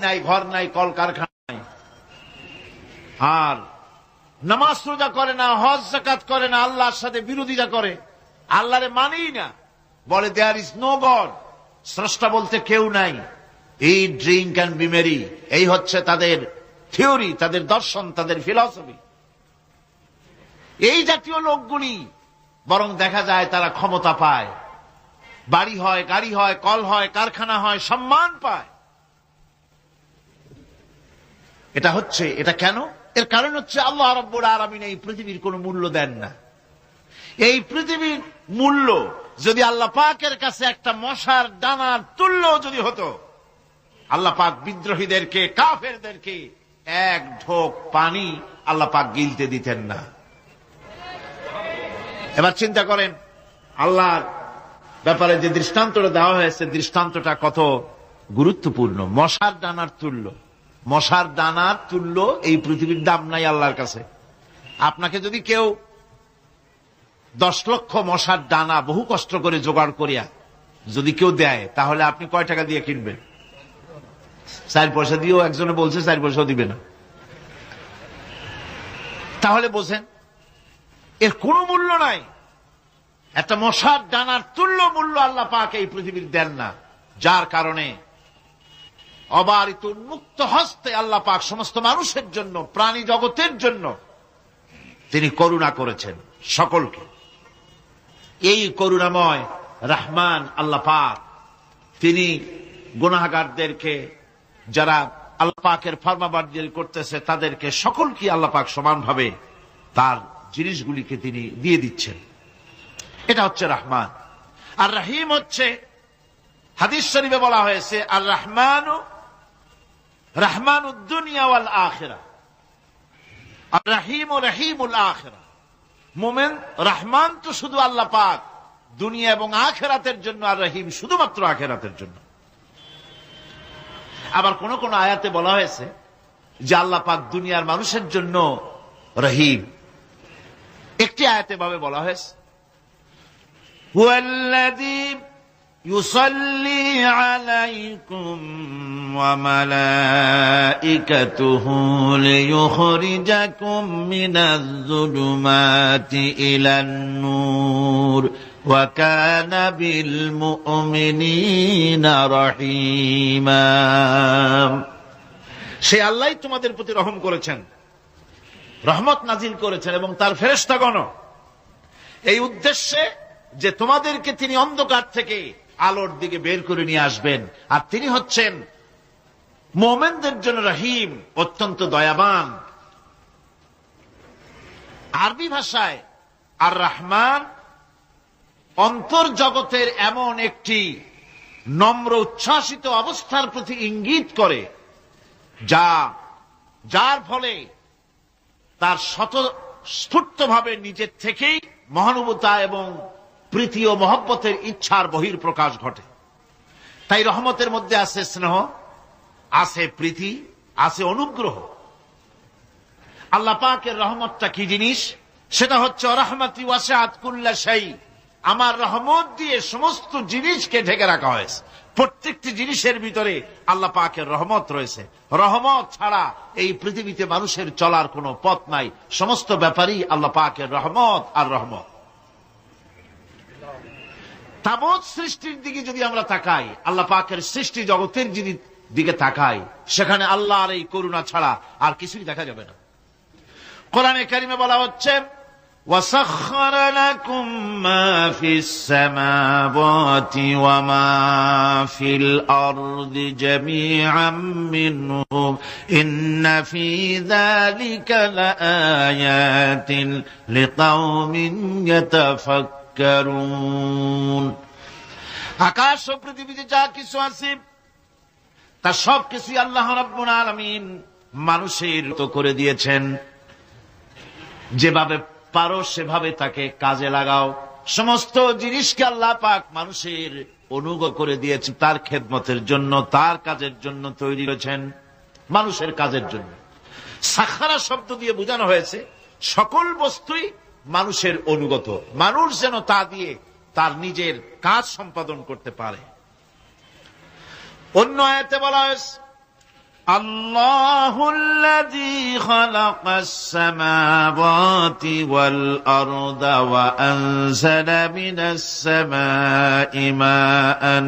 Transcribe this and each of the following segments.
নাই, ঘর নাই, কলকারখানা নাই, আর নামাজ রোজা করে না, হজ যাকাত করে না, আল্লাহর সাথে বিরোধিতা করে, আল্লাহরে মানেই না, বলে দেয়ার ইজ নো গড, স্রষ্টা বলতে কেউ নাই, এই ড্রিঙ্ক অ্যান্ড বি মেরি, এই হচ্ছে তাদের থিওরি, তাদের দর্শন, তাদের ফিলসফি। এই জাতীয় লোকগুলি বরং দেখা যায় তারা ক্ষমতা পায়, বাড়ি হয়, গাড়ি হয়, কল হয়, কারখানা হয়, সম্মান পায়। এটা কেন? এর কারণ হচ্ছে আল্লাহ রাব্বুল আলামিন এই পৃথিবীর কোনো মূল্য দেন না। এই পৃথিবীর মূল্য যদি আল্লাহ পাকের কাছে একটা মশার ডানার তুল্য যদি হতো, আল্লাহ পাক বিদ্রোহীদেরকে, কাফেরদেরকে এক ঢোক পানি আল্লাহ পাক গিলতে দিতেন না। এবার চিন্তা করেন, আল্লাহর ব্যাপারে যে দৃষ্টান্তটা দেওয়া হয়েছে, দৃষ্টান্তটা কত গুরুত্বপূর্ণ। মশার ডানার তুল্য, মশার ডানার তুল্য এই পৃথিবীর দাম নাই আল্লাহর কাছে। আপনাকে যদি কেউ 10 লক্ষ মশার ডানা বহু কষ্ট করে জোগাড় করিয়া যদি কেউ দেয়, তাহলে আপনি কয় টাকা দিয়ে কিনবেন? 4 পয়সা দিয়েও একজনে বলছে 4 পয়সাও দিবে না। তাহলে বোঝেন এর কোনো মূল্য নাই। একটা মশার ডানার তুল্য মূল্য আল্লাহ পাক এই পৃথিবীর দেন না, যার কারণে অবারিত উন্মুক্ত হস্তে আল্লাহ পাক সমস্ত মানুষের জন্য, প্রাণী জগতের জন্য তিনি করুণা করেছেন সকলকে। এই করুণাময় রহমান আল্লাহ পাক, তিনি গুনাহগারদেরকে, যারা আল্লাহ পাকের ফরমাবরদারি করতেছে, তাদেরকে সকলকে আল্লাহ পাক সমানভাবে তার জিনিসগুলিকে তিনি দিয়ে দিচ্ছেন। এটা হচ্ছে রহমান। আর রহিম হচ্ছে, হাদিস শরীফে বলা হয়েছে, আর রহমানু রহমানুদ দুনিয়া ওয়াল আখিরা, আর রহিম ও রহিমুল আখিরা। মোমেন রহমান তো শুধু আল্লাহ পাক দুনিয়া এবং আখিরাতের জন্য, আর রহিম শুধুমাত্র আখিরাতের জন্য। আবার কোন কোন আয়াতে বলা হয়েছে যে আল্লাহ পাক দুনিয়ার মানুষের জন্য রহিম। একটি আয়াতে ভাবে বলা হয়েছে, হুয়াল্লাযী ইউসাল্লি আলাইকুম ওয়া মালাইকাতুহু লিয়ুখরিজাকুম মিনাজ যুলুমাতি ইলান নূর ওয়া কানা বিল মুমিনিনা রহিমা। সে আল্লাহই তোমাদের প্রতি রহম করেছেন, রহমত নাজিল করেছেন, এবং তার ফেরেশতাগণ এই উদ্দেশ্যে যে তোমাদেরকে তিনি অন্ধকার থেকে আলোর দিকে বের করে নিয়ে আসবেন। আর তিনি হচ্ছেন মুমিনদের জন্য রহিম, অত্যন্ত দয়াবান। আরবি ভাষায় আর রহমান অন্তর্জগতের এমন একটি নম্র উচ্ছ্বাসিত অবস্থার প্রতি ইঙ্গিত করে, যার ফলে তার স্বতঃস্ফূর্তভাবে নিজের থেকেই মহানুভবতা এবং প্রীতি ও মহব্বতের ইচ্ছার বহির্প্রকাশ ঘটে। তাই রহমতের মধ্যে আছে স্নেহ, আছে প্রীতি, আছে অনুগ্রহ। আল্লাহ পাকের রহমতটা কি জিনিস? সেটা হচ্ছে রহমতি ওয়াসিআত কুল্লা শাই, আমার রহমত দিয়ে সমস্ত জিনিসকে ঢেকে রাখা হয়েছে। প্রত্যেকটি জিনিসের ভিতরে আল্লাহ পাকের রহমত রয়েছে। রহমত ছাড়া এই পৃথিবীতে মানুষের চলার কোনো পথ নাই। সমস্ত ব্যাপারই আল্লাহ পাকের রহমত আর রহমত। তাবৎ সৃষ্টির দিকে যদি আমরা তাকাই, আল্লাহ পাকের সৃষ্টি জগতের দিকে তাকাই, সেখানে আল্লাহর এই করুণা ছাড়া আর কিছুই দেখা যাবে না। কোরআনে কারিমে বলা হচ্ছে, وَسَخَّرَ لَكُم مَّا فِي السَّمَاوَاتِ وَمَا فِي الْأَرْضِ جَمِيعًا مِّنْهُ إِنَّ فِي ذَلِكَ لَآيَاتٍ لِقَوْمٍ يَتَفَكَّرُونَ। আকাশ ও পৃথিবীতে যা কিছু আছে তা সব কিছুই আল্লাহ রাব্বুল আলামিন মানুষের তো করে দিয়েছেন। যেভাবে পারো সেভাবে তাকে কাজে লাগাও। সমস্ত জিনিসকে আল্লাহ পাক মানুষের অনুগ্রহ করে দিয়েছেন, তার খেদমতের জন্য, তার কাজের জন্য তৈরি করেছেন, মানুষের কাজের জন্য। সাখারা শব্দ দিয়ে বোঝানো হয়েছে সকল বস্তুই মানুষের অনুগত, মানুষ যেন তা দিয়ে তার নিজের কাজ সম্পাদন করতে পারে। অন্য আয়াতে বলা হয়েছে, আল্লাহুল্লাযী খালাকাস সামাওয়াতি ওয়াল আরদা ওয়া আনজালা মিনাস সামাই মাআন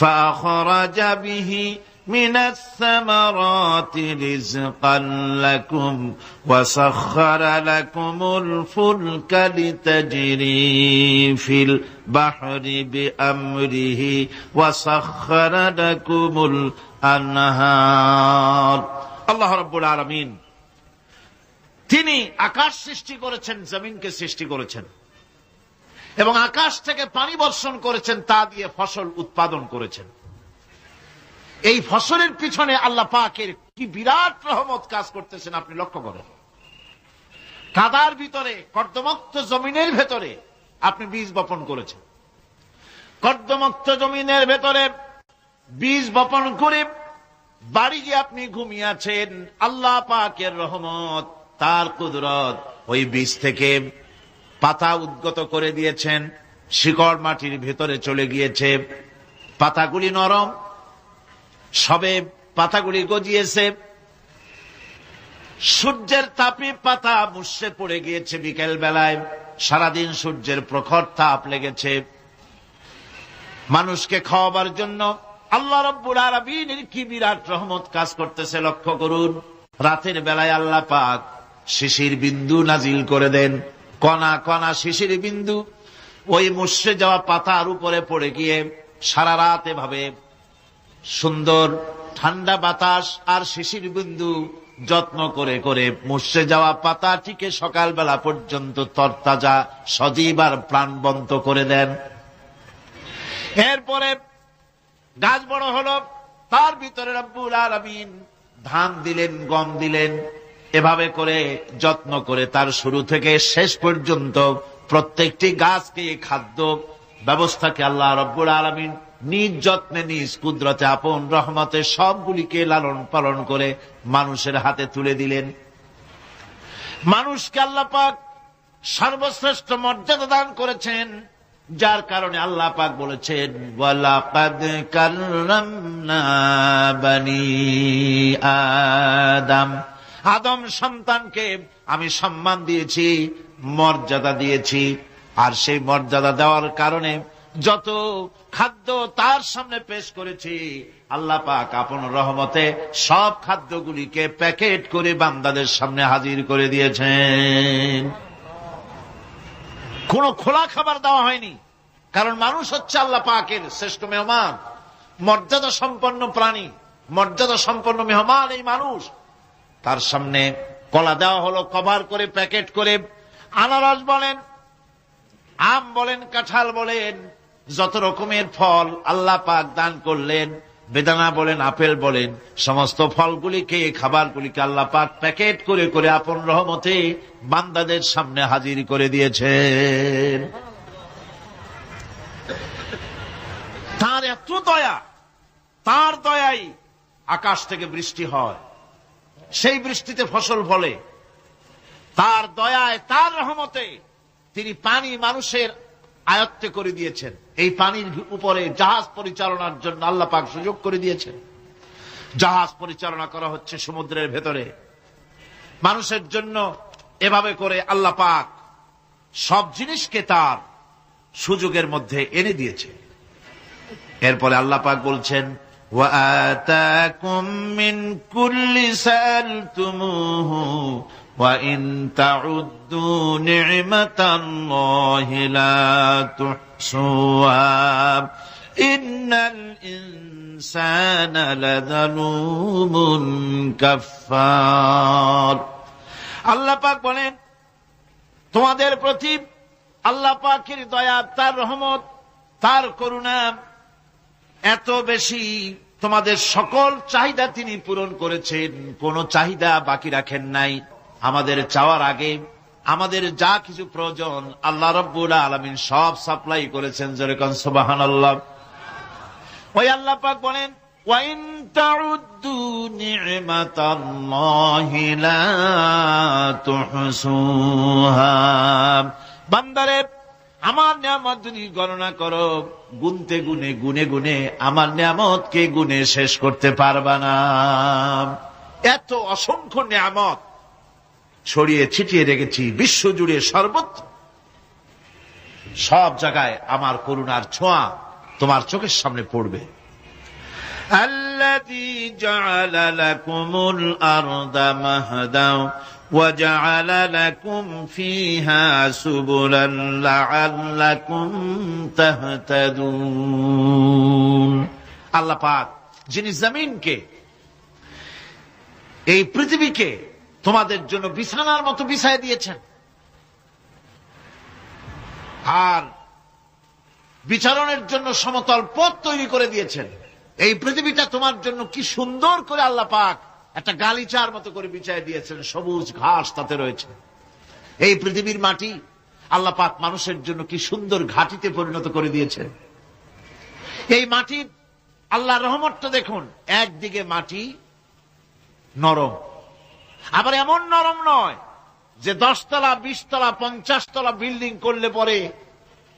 ফাআখরাজা বিহি মিনাস সামারাতি রিজকান লাকুম ওয়া সাখখারা লাকুমুল ফুলকা লিতাজরি ফিল বাহরি বিআমরিহি ওয়া সাখখারা লাকুমুল আনহার। আল্লাহ রাব্বুল আলামিন তিনি আকাশ সৃষ্টি করেছেন, জমিনকে সৃষ্টি করেছেন এবং আকাশ থেকে পানি বর্ষণ করেছেন, তা দিয়ে ফসল উৎপাদন করেছেন। এই ফসলের পিছনে আল্লাহ পাকের কি বিরাট রহমত কাজ করতেছেন আপনি লক্ষ্য করেন। কাদার ভিতরে, কর্দমুক্ত জমিনের ভেতরে আপনি বীজ বপন করেছেন। কর্দমুক্ত জমিনের ভেতরে বীজ বপন করে বাড়ি গিয়ে আপনি ঘুমিয়ে আছেন। আল্লাহ পাকের রহমত, তার কুদরত, ওই বীজ থেকে পাতা উদ্গত করে দিয়েছেন, শিকড় মাটির ভেতরে চলে গিয়েছে, পাতাগুলি নরম, সবে পাতাগুলি গজিয়েছে, সূর্যের তাপে পাতা মুষড়ে পড়ে গিয়েছে বিকেল বেলায়, সারাদিন সূর্যের প্রখর তাপ লেগেছে। মানুষকে খাওয়াবার জন্য আল্লাহ রাব্বুল আলামিনের কি বিরাট রহমত কাজ করতেছে লক্ষ্য করুন। রাতের বেলায় আল্লাহ পাক শিশির বিন্দু নাজিল করে দেন, কণা কণা শিশির বিন্দু ওই মুষড়ে যাওয়া পাতার উপরে পড়ে গিয়ে সারা রাত এভাবে সুন্দর ঠান্ডা বাতাস আর শিশির বিন্দু যত্ন করে করে মুষড়ে যাওয়া পাতাটিকে সকালবেলা পর্যন্ত তরতাজা, সজীব আর প্রাণবন্ত করে দেন। এরপরে গাছ বড় হলো, তার ভিতরে রব্বুল আলামিন ধান দিলেন, গম দিলেন, এভাবে করে যত্ন করে তার শুরু থেকে শেষ পর্যন্ত প্রত্যেকটি গাছকে খাদ্য ব্যবস্থাকে আল্লাহ রব্বুল আলামিন নিজ যত্নে, নিজ কুদরতে, আপন রহমতে সবগুলিকে লালন পালন করে মানুষের হাতে তুলে দিলেন। মানুষকে আল্লাহ পাক সর্বশ্রেষ্ঠ মর্যাদা দান করেছেন, যার কারণে আল্লাহ পাক বলেছেন ওয়ালাকাদ কাররামনা বানি আদম, আদম সন্তানকে আমি সম্মান দিয়েছি, মর্যাদা দিয়েছি। আর সেই মর্যাদা দেওয়ার কারণে যত খাদ্য তার সামনে পেশ করেছি, আল্লাহ পাক আপন রহমতে সব খাদ্যগুলিকে প্যাকেট করে বান্দাদের সামনে হাজির করে দিয়েছেন। কোন খোলা খাবার দেওয়া হয়নি, কারণ মানুষ হচ্ছে আল্লাহ পাকের শ্রেষ্ঠ মেহমান, মর্যাদা সম্পন্ন প্রাণী, মর্যাদা সম্পন্ন মেহমান এই মানুষ। তার সামনে কলা দেওয়া হলো কভার করে, প্যাকেট করে। আনারস বলেন, আম বলেন, কাঁঠাল বলেন, যত রকমের ফল আল্লাহ পাক দান করলেন, বেদানা বলেন, আপেল বলেন, সমস্ত ফলগুলিকে, খাবারগুলিকে আল্লাহ পাক প্যাকেট করে করে আপন রহমতে বান্দাদের সামনে হাজির করে দিয়েছেন। তার এত দয়া, তার দয়াই আকাশ থেকে বৃষ্টি হয়, সেই বৃষ্টিতে ফসল ফলে। তার দয়ায়, তার রহমতে তিনি পানি মানুষের আয়ত্তে করে দিয়েছেন। এই পানির উপরে জাহাজ পরিচালনার জন্য আল্লাহ পাক সুযোগ করে দিয়েছেন। জাহাজ পরিচালনা করা হচ্ছে সমুদ্রের ভেতরে মানুষের জন্য। এভাবে করে আল্লাহ পাক সব জিনিসকে তার সুযোগের মধ্যে এনে দিয়েছে। এরপরে আল্লাহ পাক বলছেন ওয়া আতাকুম মিন কুল্লি সালতুমুহু ওয়া ইন তাউদ্দু নি'মাতাল্লাহি লা তুহসুহা ইন্নাল ইনসানা লাযালুমুন কাফফার। আল্লাহ পাক বলেন, তোমাদের প্রতি আল্লাহ পাকের দয়া, তার রহমত, তার করুণা এত বেশি, তোমাদের সকল চাহিদা তিনি পূরণ করেছেন, কোন চাহিদা বাকি রাখেন নাই। আমাদের চাওয়ার আগে আমাদের যা কিছু প্রয়োজন আল্লাহ রাব্বুল আলামিন সব সাপ্লাই করেছেন। যেরকম সুবহানাল্লাহ। ওই আল্লাহ পাক বলেন ওয়া ইন তাউদ্দু নি'মাতাল্লাহি লা তুহসুহা। বান্দারে, আমার নিয়ামত যদি গণনা করো, গুনতে গুনে গুনে গুনে আমার নিয়ামতকে গুনে শেষ করতে পারবা না। এত অসংখ্য নিয়ামত ছড়িয়ে ছিটিয়ে রেখেছি বিশ্ব জুড়ে, সর্বত্র সব জায়গায় আমার করুণার ছোঁয়া তোমার চোখের সামনে পড়বে। আল্লাযী জাআলা লাকুমুল আরদা মাহদা ওয়া জাআলা লাকুম ফীহা সুবুলান লাআল্লাকুম তাহতাদুন। আল্লাহ পাক যিনি জমিনকে, এই পৃথিবীকে তোমাদের জন্য বিছানার মতো বিছায় দিয়েছেন, আর বিচরণের জন্য সমতল পথ তৈরি করে দিয়েছেন। এই পৃথিবীটা তোমার জন্য কি সুন্দর করে আল্লাহ পাক একটা গালিচার মতো করে বিছায় দিয়েছেন, সবুজ ঘাস তাতে রয়েছে। এই পৃথিবীর মাটি আল্লাহ পাক মানুষের জন্য কি সুন্দর ঘাটিতে পরিণত করে দিয়েছে। এই মাটির আল্লাহর রহমতটা দেখুন, একদিকে মাটি নরম, আবার এমন নরম নয় যে 10 তলা 20 তলা 50 তলা বিল্ডিং করলে পরে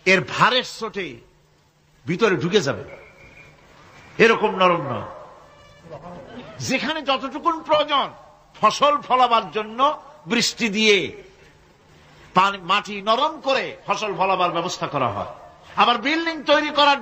এর ভারের চোটে ভিতরে ঢুকে যাবে, এরকম নরম নয়। যেখানে যতটুকুন প্রয়োজন ফসল ফলাবার জন্য বৃষ্টি দিয়ে মাটি নরম করে ফসল ফলাবার ব্যবস্থা করা হয়, আবার বিল্ডিং তৈরি করার